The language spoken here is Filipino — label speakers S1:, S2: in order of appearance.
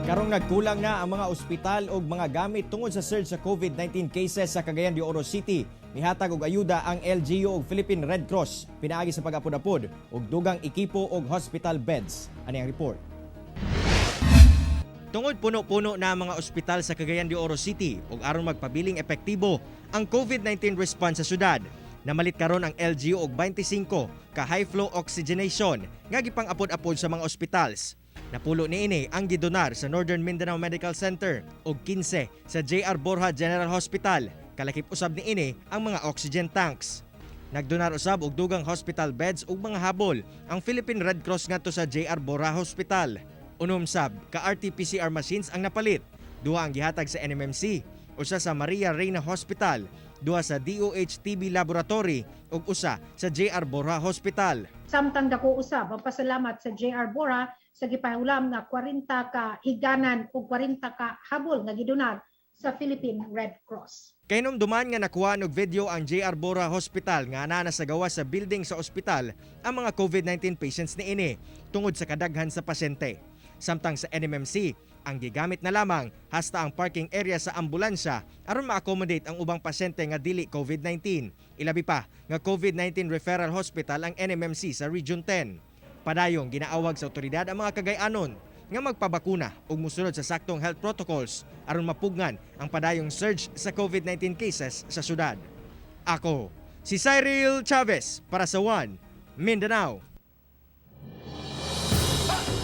S1: Karong nagkulang na ang mga ospital o mga gamit tungod sa surge sa COVID-19 cases sa Cagayan de Oro City. Mihatag og ayuda ang LGU ug Philippine Red Cross pinaagi sa pag-apod-apod og dugang ekipo og hospital beds. Ani ang report. Tungod puno-puno na ang mga ospital sa Cagayan de Oro City ug aron magpabiling epektibo ang COVID-19 response sa syudad. Namalit karon ang LGU og 25 ka high flow oxygenation nga gipang-apod-apod sa mga ospitals. Napulo niini ang gidonar sa Northern Mindanao Medical Center ug 15 sa JR Borja General Hospital. Kalakip usab niini ang mga oxygen tanks. Nagdonar usab og dugang hospital beds ug mga habol ang Philippine Red Cross ngadto sa JR Borja Hospital. Unom sab ka RT-PCR machines ang napalit. Duha ang gihatag sa NMMC, usa sa Maria Reina Hospital, duha sa DOH TB Laboratory ug usa sa JR Borja Hospital.
S2: Samtang dako usab ang pasalamat sa JR Borja sa gipahulam nga 40 ka higanan ug 40 ka habol nga gidonar sa Philippine Red Cross.
S1: Kainomduman nga nakuha og video ang JR Borja Hospital nga ana sa gawas sa building sa ospital ang mga COVID-19 patients niini tungod sa kadaghan sa pasyente. Samtang sa NMMC, ang gigamit na lamang hasta ang parking area sa ambulansya aron ma-accommodate ang ubang pasyente nga dili COVID-19. Ilabi pa nga COVID-19 referral hospital ang NMMC sa Region 10. Padayong ginaawag sa otoridad ang mga Cagayanon nga magpabakuna ug musunod sa saktong health protocols aron mapugnan ang padayong surge sa COVID-19 cases sa syudad. Ako, si Cyril Chavez para sa One Mindanao.